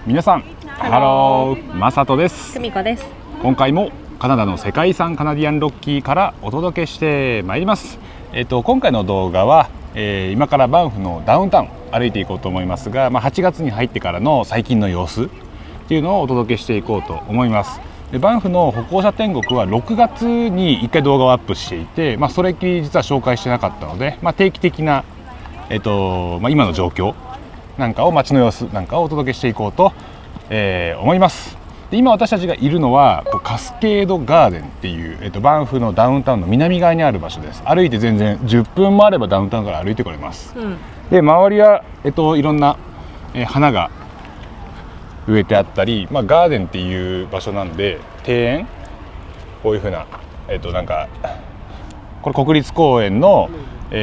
皆さん、ハロー、マサトです。すみこです。今回もカナダの世界遺産カナディアンロッキーからお届けしてまいります。今回の動画は、今からバンフのダウンタウン歩いていこうと思いますが、8月に入ってからの最近の様子っていうのをお届けしていこうと思います。でバンフの歩行者天国は6月に1回動画をアップしていて、それっきり実は紹介してなかったので、定期的な、今の状況なんかを、街の様子なんかをお届けしていこうと、思います。で今私たちがいるのはカスケードガーデンっていう、バンフのダウンタウンの南側にある場所です。歩いて全然10分もあればダウンタウンから歩いてこれます。で周りは、いろんな、花が植えてあったり、ガーデンっていう場所なんで庭園、こういう風な、これ国立公園の、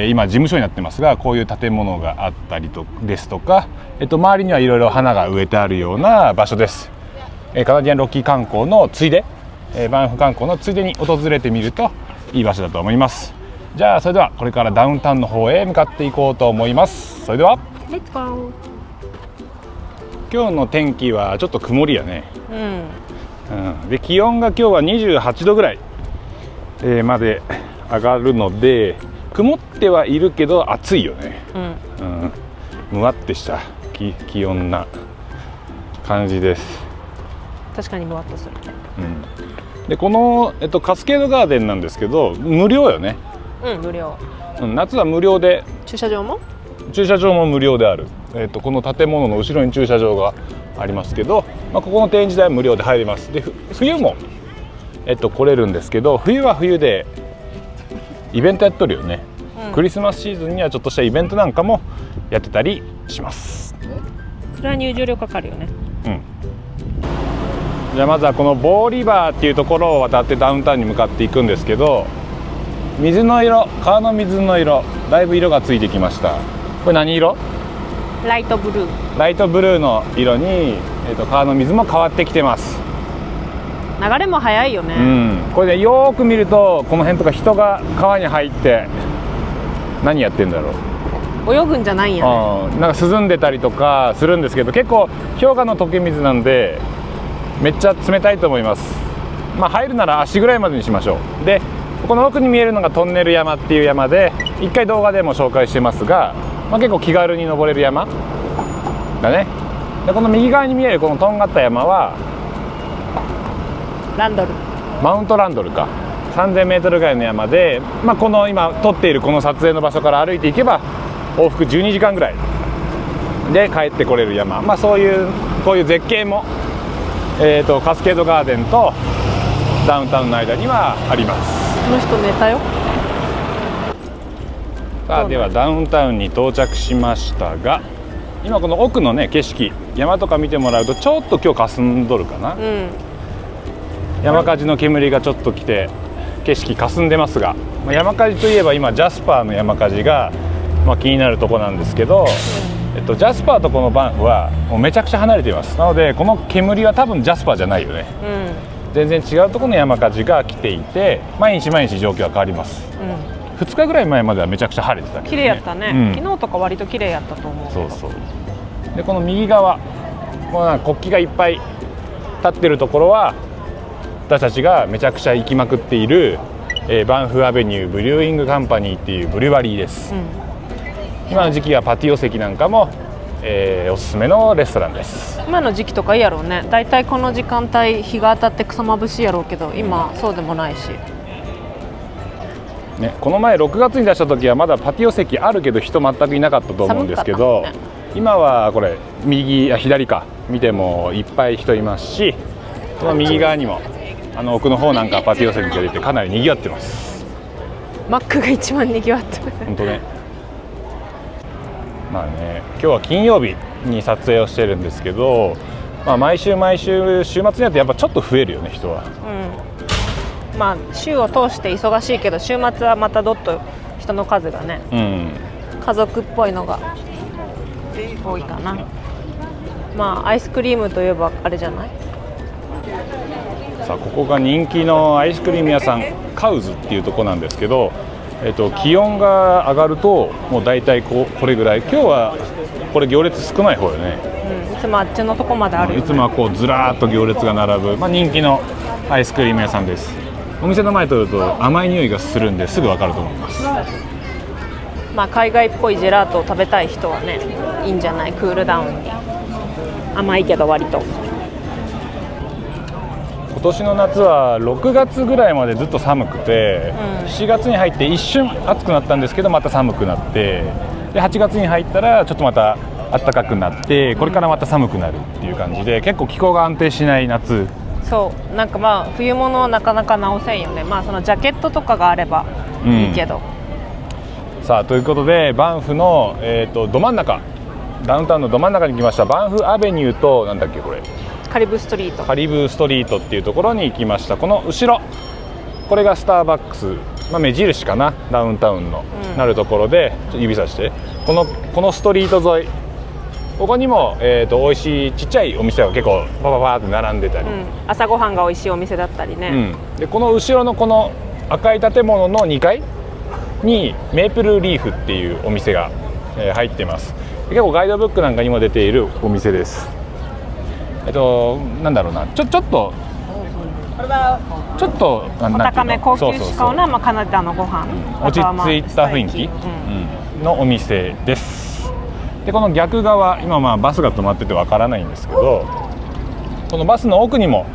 今事務所になってますが、こういう建物があったりですとか、周りにはいろいろ花が植えてあるような場所です。カナディアンロッキー観光のついで、バンフ観光のついでに訪れてみるといい場所だと思います。じゃあそれではこれからダウンタウンの方へ向かっていこうと思います。それではレッツゴー。今日の天気はちょっと曇りやね。で気温が今日は28度ぐらい、まで上がるので、曇ってはいるけど暑いよね。むわってした気温な感じです。確かにむわっとする。でこの、カスケードガーデンなんですけど無料よね。無料。夏は無料で、駐車場も無料である。この建物の後ろに駐車場がありますけど、ここの庭園自体は無料で入れます。で冬も、来れるんですけど、冬は冬でイベントやっとるよね。クリスマスシーズンにはちょっとしたイベントなんかもやってたりします。それは入場料かかるよね。じゃあまずはこのボーリバーっていうところを渡ってダウンタウンに向かっていくんですけど、水の色、川の水の色、だいぶ色がついてきました。これ何色？ライトブルー。ライトブルーの色に、川の水も変わってきてます。流れも速いよね。これね、よーく見るとこの辺とか人が川に入って何やってんだろう。泳ぐんじゃないんやね。なんか涼んでたりとかするんですけど、結構氷河の溶け水なんでめっちゃ冷たいと思います。入るなら足ぐらいまでにしましょう。でこの奥に見えるのがトンネル山っていう山で、一回動画でも紹介してますが、結構気軽に登れる山だね。でこの右側に見えるこのとんがった山はランドル、マウントランドルか。3000m ぐらいの山で、この今撮っているこの撮影の場所から歩いていけば往復12時間ぐらいで帰ってこれる山、こういう絶景も、カスケードガーデンとダウンタウンの間にはあります。この人寝たよ。さあではダウンタウンに到着しましたが、今この奥のね景色、山とか見てもらうとちょっと今日霞んどるかな。山火事の煙がちょっと来て景色霞んでますが、山火事といえば今ジャスパーの山火事が、気になるとこなんですけど、ジャスパーとこのバンフはもうめちゃくちゃ離れています。なのでこの煙は多分ジャスパーじゃないよね。全然違うところの山火事が来ていて、毎日状況は変わります。2日ぐらい前まではめちゃくちゃ晴れてたけどね。綺麗やったね。昨日とか割と綺麗やったと思う。でこの右側、国旗がいっぱい立ってるところは私たちがめちゃくちゃ行きまくっている、バンフアベニューブリューイングカンパニーっていうブリュワリーです。今の時期はパティオ席なんかも、おすすめのレストランです。今の時期とかいいやろうね。だいたいこの時間帯日が当たって草まぶしいやろうけど、今そうでもないし、この前6月に出した時はまだパティオ席あるけど人全くいなかったと思うんですけど、今はこれ左か見てもいっぱい人いますし、この右側にも奥の方なんかパティオ席が出てかなり賑わってます。マックが一番賑わってる。本当ね。今日は金曜日に撮影をしてるんですけど、毎週週末になってやっぱちょっと増えるよね、人は。週を通して忙しいけど、週末はまたどっと人の数がね、家族っぽいのが多いかな。アイスクリームといえばあれじゃない？さあここが人気のアイスクリーム屋さんカウズっていうとこなんですけど、気温が上がるともう大体これぐらい。今日はこれ行列少ない方よね。つもあっちのとこまであるよね。いつもはこうずらーっと行列が並ぶ、人気のアイスクリーム屋さんです。お店の前通ると甘い匂いがするんですぐ分かると思います。海外っぽいジェラートを食べたい人はね、いいんじゃない、クールダウンに。甘いけど割と。今年の夏は6月ぐらいまでずっと寒くて、7月に入って一瞬暑くなったんですけどまた寒くなって、で8月に入ったらちょっとまた暖かくなって、これからまた寒くなるっていう感じで、結構気候が安定しない夏。そうなんか冬物はなかなか直せんよね。そのジャケットとかがあればいいけど、さあということでバンフの、ど真ん中、ダウンタウンのど真ん中に来ました。バンフアベニューとなんだっけこれ、カリブストリート。カリブストリートっていうところに行きました。この後ろ、これがスターバックス、目印かな、ダウンタウンの、なるところで、ちょっと指さして、このストリート沿い、ここにも、美味しいちっちゃいお店が結構パパパーって並んでたり、朝ごはんが美味しいお店だったりね、でこの後ろのこの赤い建物の2階にメープルリーフっていうお店が、入ってます。結構ガイドブックなんかにも出ているお店です。なんだろうな、ちょっとお高め高級志向なカナダのご飯、落ち着いた雰囲気のお店です。でこの逆側、今バスが止まっててわからないんですけど、このバスの奥にも、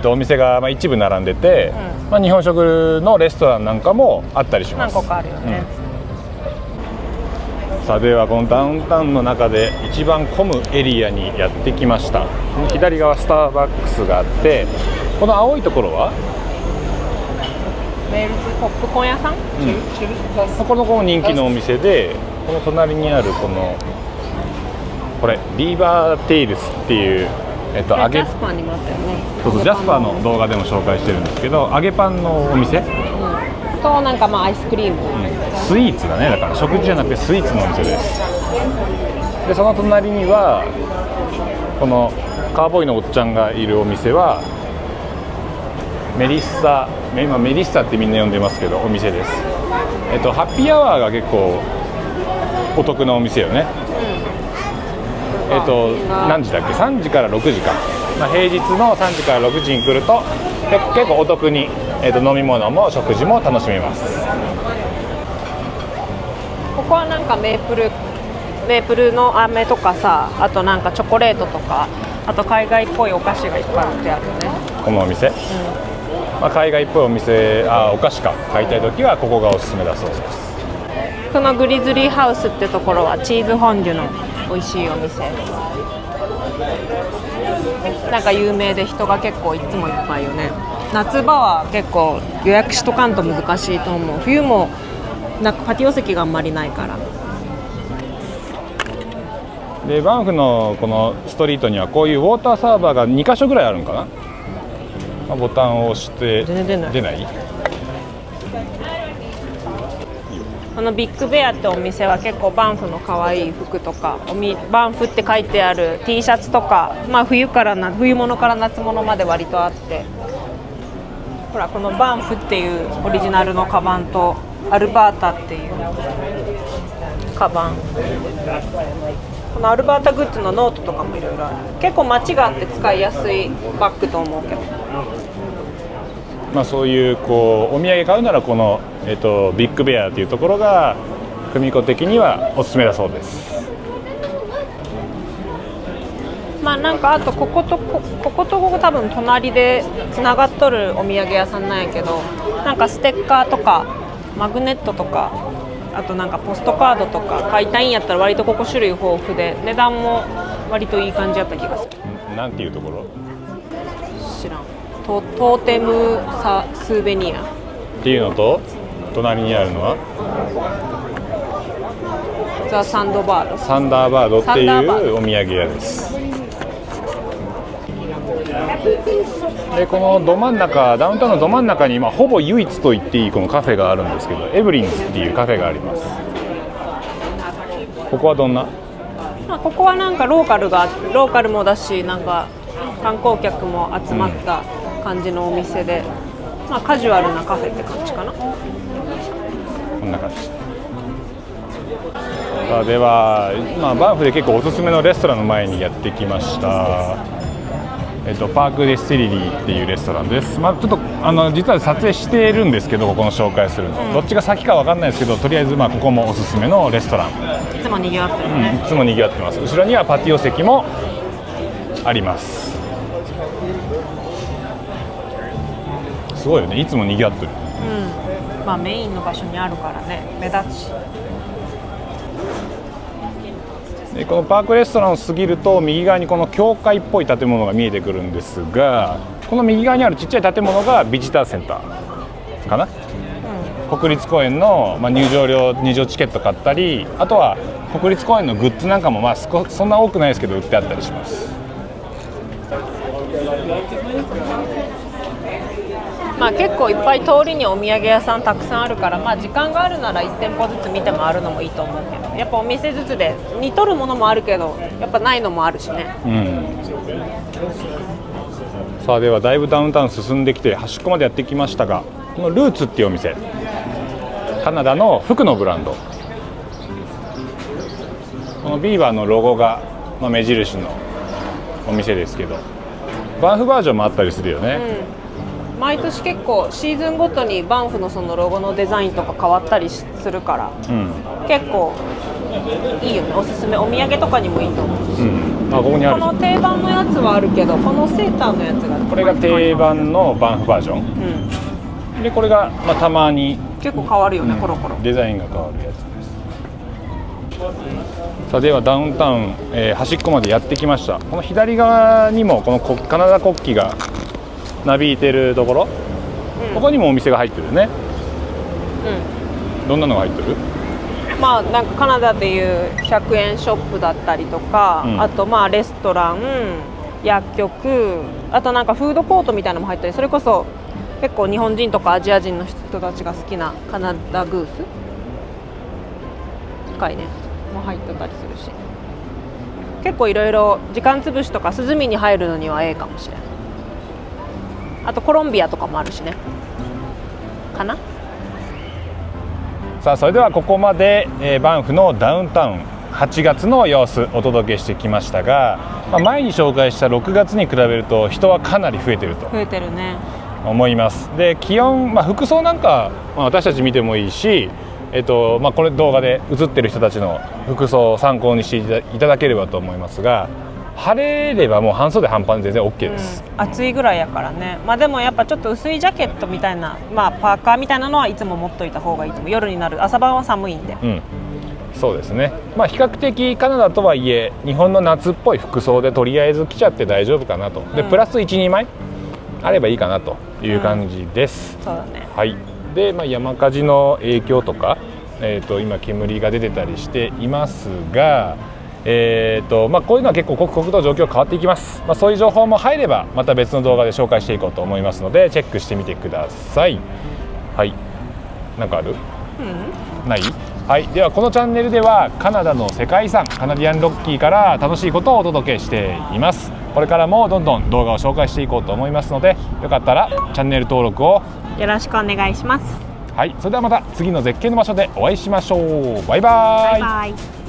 お店が一部並んでて、日本食のレストランなんかもあったりします。何個かあるよね。さあではこのダウンタウンの中で一番混むエリアにやってきました。この左側スターバックスがあって、この青いところはウェールズポップコーン屋さん、この子も人気のお店で、この隣にあるこれリーバーテイルスっていう、ジャスパーにもあったよね。そうジャスパーの動画でも紹介してるんですけど、揚げパンのお店、となんかアイスクリーム、スイーツだね。だから食事じゃなくてスイーツのお店です。でその隣にはこのカーボーイのおっちゃんがいるお店はメリッサ、今メリッサってみんな呼んでますけどお店です。ハッピーアワーが結構お得なお店よね。何時だっけ、3時から6時か、平日の3時から6時に来ると結構お得に、飲み物も食事も楽しめます。ここはなんかメープルの飴とかさ、あとなんかチョコレートとか、あと海外っぽいお菓子がいっぱい売ってあるね、このお店。海外っぽいお店、お菓子か買いたいときはここがおすすめだそうです。このグリズリーハウスってところはチーズフォンデュの美味しいお店、なんか有名で人が結構いつもいっぱいよね。夏場は結構予約しとかんと難しいと思う。冬もなんかパティオ席があんまりないから。でバンフのこのストリートにはこういうウォーターサーバーが2箇所ぐらいあるんかな、ボタンを押して全然出ない。このビッグベアってお店は結構バンフの可愛い服とか、バンフって書いてある T シャツとか、冬物から夏物まで割とあって、ほらこのバンフっていうオリジナルのカバンとアルバータっていうカバン、このアルバータグッズのノートとかもいろいろある。結構街があって使いやすいバッグと思うけど、そういうお土産買うならこの、ビッグベアというところが久美子的にはおすすめだそうです。なんかあとこことここ多分隣でつながっとるお土産屋さんなんやけど、なんかステッカーとかマグネットとか、あとなんかポストカードとか買いたいんやったら割とここ種類豊富で値段も割といい感じやった気がする。なんていうところ？知らん。トーテムスーベニアっていうのと、隣にあるのはザ・サンダーバードっていうお土産屋です。でこのど真ん中、ダウンタウンのど真ん中にほぼ唯一と言っていいこのカフェがあるんですけど、エブリンズっていうカフェがあります。ここはどんな？ここはなんかローカルもだし、なんか観光客も集まった感じのお店で、カジュアルなカフェって感じかな。こんな感じ。さあでは今バンフで結構おすすめのレストランの前にやってきました。パークディスティリリーっていうレストランです。ちょっと実は撮影しているんですけど、ここの紹介するの、どっちが先かわかんないですけど、とりあえずここもおすすめのレストラン。いつも賑わってるね。いつも賑わってます。後ろにはパティオ席もあります。すごいよね、いつも賑わってる。メインの場所にあるからね、目立つし。でこのパークレストランを過ぎると右側にこの教会っぽい建物が見えてくるんですが、この右側にあるちっちゃい建物がビジターセンターかな、国立公園の、入場チケット買ったり、あとは国立公園のグッズなんかもそんな多くないですけど売ってあったりします。結構いっぱい通りにお土産屋さんたくさんあるから、時間があるなら1店舗ずつ見て回るのもいいと思うけど、やっぱお店ずつで似とるものもあるけどやっぱないのもあるしね。さあではだいぶダウンタウン進んできて端っこまでやってきましたが、このルーツっていうお店、カナダの服のブランド、このビーバーのロゴが、目印のお店ですけど、バンフバージョンもあったりするよね。毎年結構シーズンごとにバンフのそのロゴのデザインとか変わったりするから、結構いいよね。おすすめ、お土産とかにもいいと思うし、ここにある。この定番のやつはあるけど、このセーターのやつがこれが定番のバンフバージョン、でこれが、たまに結構変わるよね、コロコロデザインが変わるやつです。さあではダウンタウン、端っこまでやってきました。この左側にもこのカナダ国旗がなびいてるところ、ここにもお店が入ってるね。どんなのが入ってる？なんかカナダでいう100円ショップだったりとか、あとレストラン、薬局、あとなんかフードコートみたいなのも入ったり、それこそ結構日本人とかアジア人の人たちが好きなカナダグース深いねも入ってたりするし、結構いろいろ時間つぶしとか涼みに入るのにはええかもしれない。あとコロンビアとかもあるしね、かな。さあそれではここまで、バンフのダウンタウン8月の様子お届けしてきましたが、前に紹介した6月に比べると人はかなり増えてるとね思います。で気温、服装なんか、私たち見てもいいし、これ動画で映ってる人たちの服装を参考にしていただければと思いますが、晴れればもう半袖半パンで全然 OK です、暑いぐらいやからね。でもやっぱちょっと薄いジャケットみたいな、パーカーみたいなのはいつも持っといた方がいいと思う。夜になる、朝晩は寒いんで、そうですね。比較的カナダとはいえ日本の夏っぽい服装でとりあえず着ちゃって大丈夫かなと。でプラス 1,2 枚あればいいかなという感じです、そうだね。はい。で、山火事の影響とか、今煙が出てたりしていますが、こういうのは結構刻々と状況変わっていきます。そういう情報も入ればまた別の動画で紹介していこうと思いますのでチェックしてみてください。はい。なんかある？ない？はい。ではこのチャンネルではカナダの世界遺産カナディアンロッキーから楽しいことをお届けしています。これからもどんどん動画を紹介していこうと思いますので、よかったらチャンネル登録をよろしくお願いします。はい。それではまた次の絶景の場所でお会いしましょう。バイバイ。バイバイ。